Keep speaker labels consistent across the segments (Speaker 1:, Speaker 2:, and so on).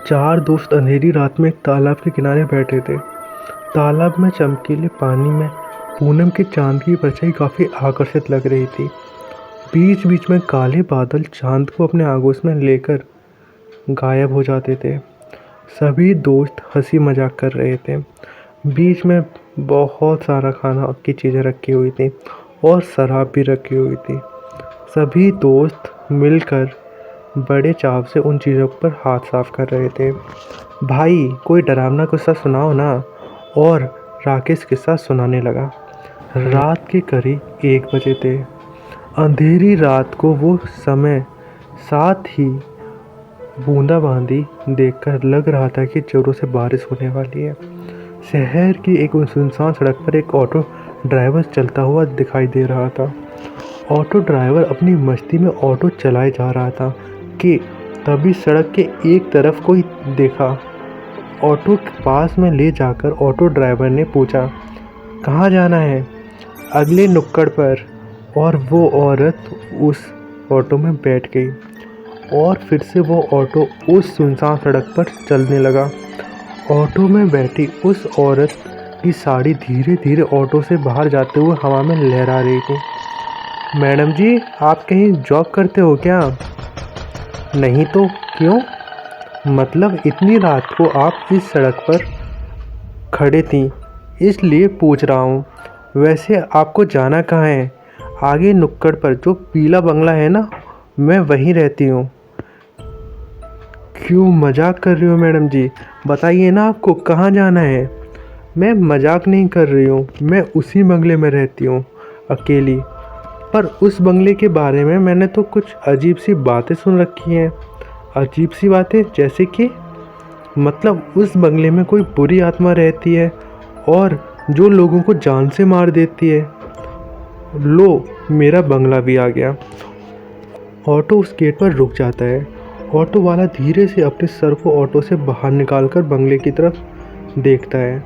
Speaker 1: चार दोस्त अंधेरी रात में एक तालाब के किनारे बैठे थे। तालाब में चमकीले पानी में पूनम के चांद की परछाई काफ़ी आकर्षित लग रही थी। बीच बीच में काले बादल चांद को अपने आगोश में लेकर गायब हो जाते थे। सभी दोस्त हंसी मजाक कर रहे थे। बीच में बहुत सारा खाना की चीज़ें रखी हुई थी और शराब भी रखी हुई थी। सभी दोस्त मिलकर बड़े चाव से उन चीज़ों पर हाथ साफ कर रहे थे। भाई कोई डरावना किस्सा सुनाओ ना। और राकेश किस्सा सुनाने लगा। रात के करीब 1 बजे थे। अंधेरी रात को वो समय, साथ ही बूंदाबांदी देखकर लग रहा था कि जोरों से बारिश होने वाली है। शहर की एक सुनसान सड़क पर एक ऑटो ड्राइवर चलता हुआ दिखाई दे रहा था। ऑटो ड्राइवर अपनी मस्ती में ऑटो चलाए जा रहा था कि तभी सड़क के एक तरफ कोई देखा। ऑटो के पास में ले जाकर ऑटो ड्राइवर ने पूछा, कहाँ जाना है? अगले नुक्कड़ पर। और वो औरत उस ऑटो में बैठ गई और फिर से वो ऑटो उस सुनसान सड़क पर चलने लगा। ऑटो में बैठी उस औरत की साड़ी धीरे धीरे ऑटो से बाहर जाते हुए हवा में लहरा रही थी। मैडम जी, आप कहीं जॉब करते हो क्या? नहीं तो क्यों? मतलब इतनी रात को आप इस सड़क पर खड़े थी इसलिए पूछ रहा हूँ। वैसे आपको जाना कहाँ है? आगे नुक्कड़ पर जो पीला बंगला है ना, मैं वहीं रहती हूँ। क्यों मजाक कर रही हो मैडम जी? बताइए ना आपको कहाँ जाना है। मैं मजाक नहीं कर रही हूँ, मैं उसी बंगले में रहती हूँ अकेली। पर उस बंगले के बारे में मैंने तो कुछ अजीब सी बातें सुन रखी हैं। अजीब सी बातें जैसे कि? मतलब उस बंगले में कोई बुरी आत्मा रहती है और जो लोगों को जान से मार देती है। लो, मेरा बंगला भी आ गया। ऑटो उस गेट पर रुक जाता है। ऑटो वाला धीरे से अपने सर को ऑटो से बाहर निकालकर बंगले की तरफ देखता है।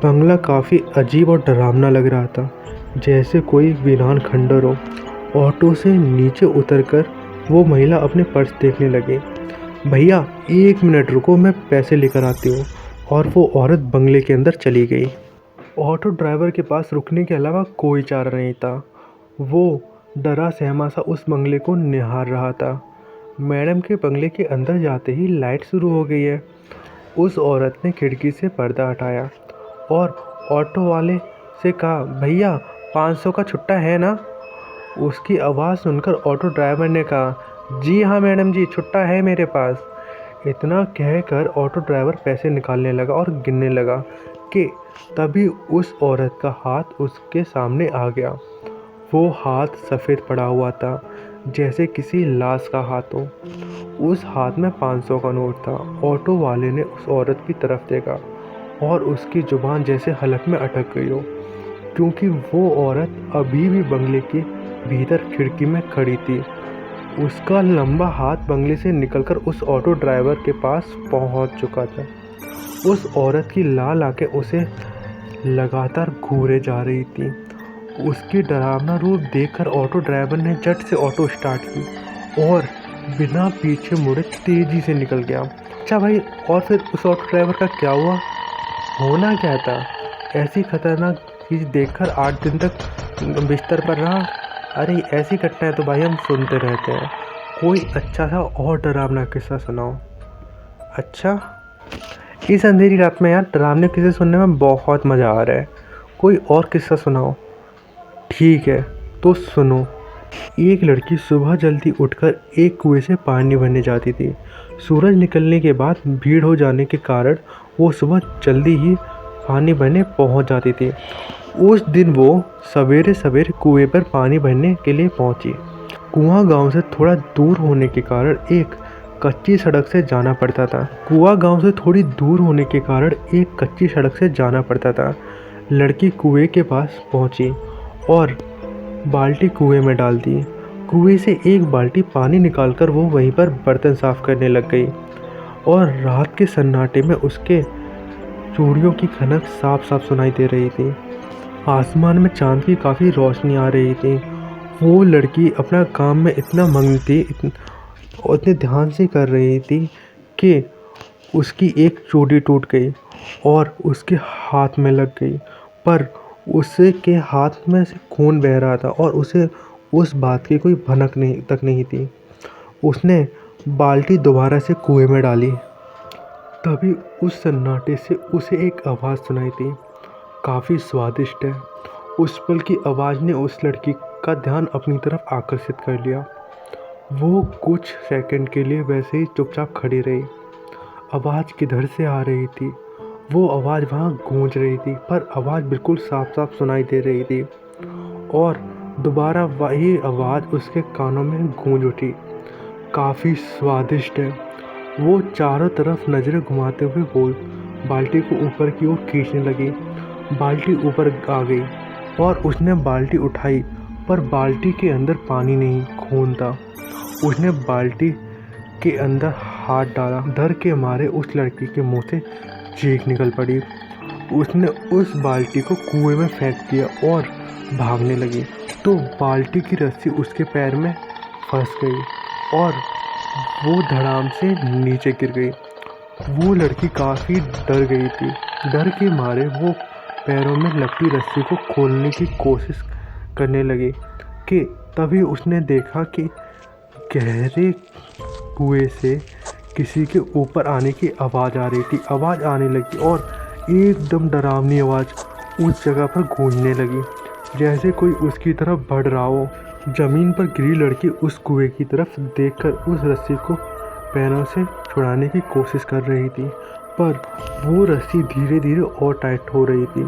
Speaker 1: बंगला काफ़ी अजीब और डरावना लग रहा था, जैसे कोई वीरान खंडर हो। ऑटो से नीचे उतरकर वो महिला अपने पर्स देखने लगी। भैया 1 मिनट रुको, मैं पैसे लेकर आती हूँ। और वो औरत बंगले के अंदर चली गई। ऑटो ड्राइवर के पास रुकने के अलावा कोई चारा नहीं था। वो डरा सहमा सा उस बंगले को निहार रहा था। मैडम के बंगले के अंदर जाते ही लाइट शुरू हो गई है। उस औरत ने खिड़की से पर्दा हटाया और ऑटो वाले से कहा, भैया 500 का छुट्टा है ना? उसकी आवाज़ सुनकर ऑटो ड्राइवर ने कहा, जी हाँ मैडम जी, छुट्टा है मेरे पास। इतना कहकर ऑटो ड्राइवर पैसे निकालने लगा और गिनने लगा कि तभी उस औरत का हाथ उसके सामने आ गया। वो हाथ सफ़ेद पड़ा हुआ था, जैसे किसी लाश का हाथ हो। उस हाथ में 500 का नोट था। ऑटो वाले ने उस औरत की तरफ देखा और उसकी जुबान जैसे हलक में अटक गई हो, क्योंकि वो औरत अभी भी बंगले के भीतर खिड़की में खड़ी थी। उसका लंबा हाथ बंगले से निकलकर उस ऑटो ड्राइवर के पास पहुंच चुका था। उस औरत की लाल आंखें उसे लगातार घूरे जा रही थी। उसकी डरावना रूप देखकर ऑटो ड्राइवर ने झट से ऑटो स्टार्ट की और बिना पीछे मुड़े तेजी से निकल गया। अच्छा भाई, और फिर उस ऑटो ड्राइवर का क्या हुआ? होना क्या था? ऐसी खतरनाक चीज़ देखकर 8 दिन तक बिस्तर पर रहा। अरे ऐसी घटनाएं तो भाई हम सुनते रहते हैं। कोई अच्छा सा और डरावना किस्सा सुनाओ। अच्छा, इस अंधेरी रात में यार डरावने किस्से सुनने में बहुत मज़ा आ रहा है। कोई और किस्सा सुनाओ। ठीक है तो सुनो। एक लड़की सुबह जल्दी उठकर एक कुएं से पानी भरने जाती थी। सूरज निकलने के बाद भीड़ हो जाने के कारण वो सुबह जल्दी ही पानी भरने पहुंच जाती थी। उस दिन वो सवेरे सवेरे कुएं पर पानी भरने के लिए पहुंची। कुआं गांव से थोड़ा दूर होने के कारण एक कच्ची सड़क से जाना पड़ता था। लड़की कुएं के पास पहुंची और बाल्टी कुएं में डाल दी। कुएं से एक बाल्टी पानी निकालकर वो वहीं पर बर्तन साफ करने लग गई और रात के सन्नाटे में उसके चूड़ियों की खनक साफ साफ सुनाई दे रही थी। आसमान में चांद की काफ़ी रोशनी आ रही थी। वो लड़की अपना काम में इतना मग्न थी और इतने ध्यान से कर रही थी कि उसकी एक चोटी टूट गई और उसके हाथ में लग गई, पर उसे के हाथ में से खून बह रहा था और उसे उस बात की कोई भनक नहीं थी। उसने बाल्टी दोबारा से कुएं में डाली। तभी उस सन्नाटे से उसे एक आवाज़ सुनाई दी, काफ़ी स्वादिष्ट है। उस पल की आवाज़ ने उस लड़की का ध्यान अपनी तरफ आकर्षित कर लिया। वो कुछ सेकंड के लिए वैसे ही चुपचाप खड़ी रही। आवाज़ किधर से आ रही थी? वो आवाज़ वहाँ गूंज रही थी, पर आवाज़ बिल्कुल साफ साफ सुनाई दे रही थी और दोबारा वही आवाज़ उसके कानों में गूंज उठी, काफ़ी स्वादिष्ट है। वो चारों तरफ नज़रें घुमाते हुए बाल्टी को ऊपर की ओर खींचने लगी। बाल्टी ऊपर आ गई और उसने बाल्टी उठाई, पर बाल्टी के अंदर पानी नहीं, खून था। उसने बाल्टी के अंदर हाथ डाला। डर के मारे उस लड़की के मुंह से चीख निकल पड़ी। उसने उस बाल्टी को कुएं में फेंक दिया और भागने लगी, तो बाल्टी की रस्सी उसके पैर में फंस गई और वो धड़ाम से नीचे गिर गई। वो लड़की काफ़ी डर गई थी। डर के मारे वो पैरों में लपटी रस्सी को खोलने की कोशिश करने लगी कि तभी उसने देखा कि गहरे कुएं से किसी के ऊपर आने की आवाज़ आ रही थी। आवाज़ आने लगी और एकदम डरावनी आवाज़ उस जगह पर गूंजने लगी, जैसे कोई उसकी तरफ बढ़ रहा हो। ज़मीन पर गिरी लड़की उस कुएं की तरफ देखकर उस रस्सी को पैरों से छुड़ाने की कोशिश कर रही थी, पर वो रस्सी धीरे धीरे और टाइट हो रही थी।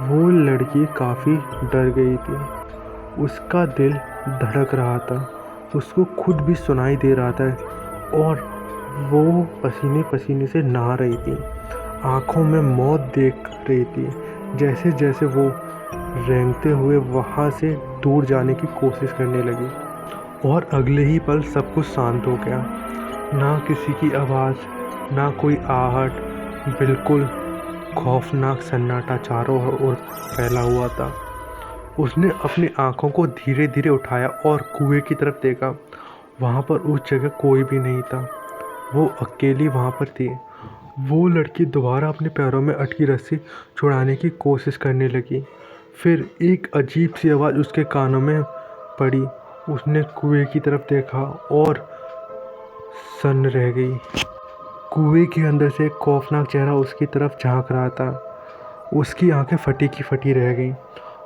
Speaker 1: वो लड़की काफ़ी डर गई थी। उसका दिल धड़क रहा था, उसको खुद भी सुनाई दे रहा था और वो पसीने पसीने से नहा रही थी, आँखों में मौत देख रही थी। जैसे जैसे वो रेंगते हुए वहाँ से दूर जाने की कोशिश करने लगी और अगले ही पल सब कुछ शांत हो गया। ना किसी की आवाज़, ना कोई आहट, बिल्कुल खौफनाक सन्नाटा चारों ओर फैला हुआ था। उसने अपनी आँखों को धीरे धीरे उठाया और कुएं की तरफ देखा। वहाँ पर उस जगह कोई भी नहीं था, वो अकेली वहाँ पर थी। वो लड़की दोबारा अपने पैरों में अटकी रस्सी छुड़ाने की कोशिश करने लगी। फिर एक अजीब सी आवाज़ उसके कानों में पड़ी। उसने कुएं की तरफ देखा और सन्न रह गई। कुएं के अंदर से एक खौफनाक चेहरा उसकी तरफ झांक रहा था। उसकी आंखें फटी की फटी रह गईं।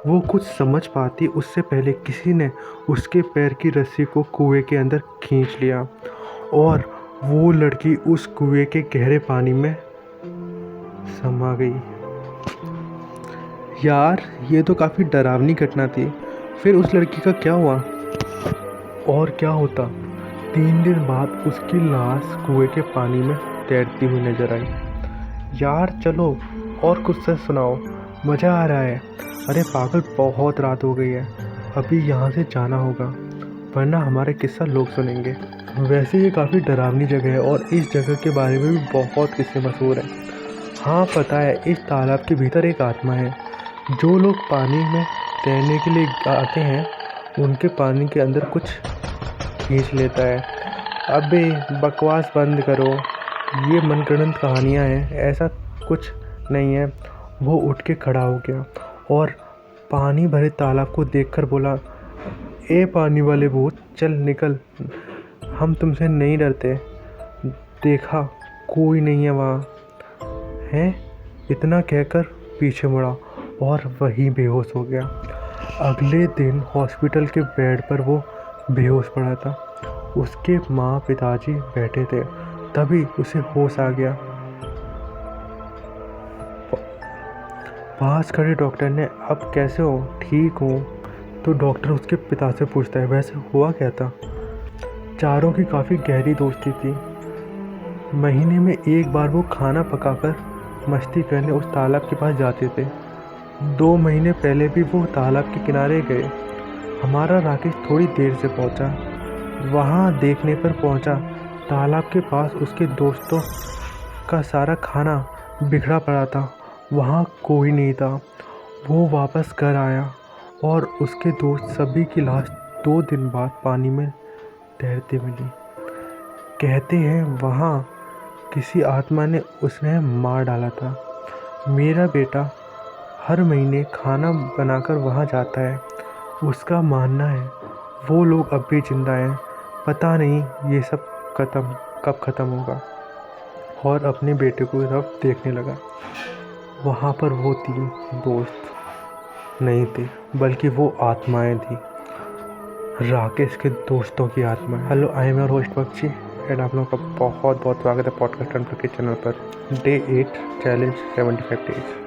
Speaker 1: वो कुछ समझ पाती उससे पहले किसी ने उसके पैर की रस्सी को कुएं के अंदर खींच लिया और वो लड़की उस कुएं के गहरे पानी में समा गई। यार, ये तो काफ़ी डरावनी घटना थी। फिर उस लड़की का क्या हुआ? और क्या होता? 3 दिन बाद उसकी लाश कुएं के पानी में तैरती हुई नजर आई। यार चलो और कुछ सच सुनाओ, मज़ा आ रहा है। अरे पागल, बहुत रात हो गई है, अभी यहाँ से जाना होगा, वरना हमारे किस्सा लोग सुनेंगे। वैसे ये काफ़ी डरावनी जगह है और इस जगह के बारे में भी बहुत किस्से मशहूर हैं। हाँ पता है, इस तालाब के भीतर एक आत्मा है। जो लोग पानी में तैरने के लिए आते हैं उनके पानी के अंदर कुछ खींच लेता है। अबे बकवास बंद करो, ये मनगढ़ंत कहानियाँ हैं, ऐसा कुछ नहीं है। वो उठ के खड़ा हो गया और पानी भरे तालाब को देखकर बोला, ए पानी वाले भूत, चल निकल, हम तुमसे नहीं डरते। देखा कोई नहीं है वहाँ है। इतना कहकर पीछे मुड़ा और वहीं बेहोश हो गया। अगले दिन हॉस्पिटल के बेड पर वो बेहोश पड़ा था। उसके माँ पिताजी बैठे थे, तभी उसे होश आ गया। पास खड़े डॉक्टर ने, अब कैसे हो? ठीक हूँ। तो डॉक्टर उसके पिता से पूछता है, वैसे हुआ क्या था? चारों की काफ़ी गहरी दोस्ती थी। महीने में एक बार वो खाना पकाकर मस्ती करने उस तालाब के पास जाते थे। 2 महीने पहले भी वो तालाब के किनारे गए। हमारा राकेश थोड़ी देर से पहुंचा। वहाँ देखने पर पहुंचा, तालाब के पास उसके दोस्तों का सारा खाना बिखरा पड़ा था। वहाँ कोई नहीं था। वो वापस घर आया और उसके दोस्त सभी की लाश 2 दिन बाद पानी में तैरती मिली। कहते हैं वहाँ किसी आत्मा ने उसे मार डाला था। मेरा बेटा हर महीने खाना बनाकर वहाँ जाता है। उसका मानना है वो लोग अब भी जिंदा हैं। पता नहीं ये सब कब ख़त्म होगा। और अपने बेटे को तब देखने लगा। वहाँ पर वो 3 दोस्त नहीं थे, बल्कि वो आत्माएं थी, राकेश के दोस्तों की आत्मा। Hello, I am your host पक्षी एंड आप लोगों का बहुत बहुत स्वागत है पॉडकास्ट के चैनल पर। Day 8 challenge 75 days.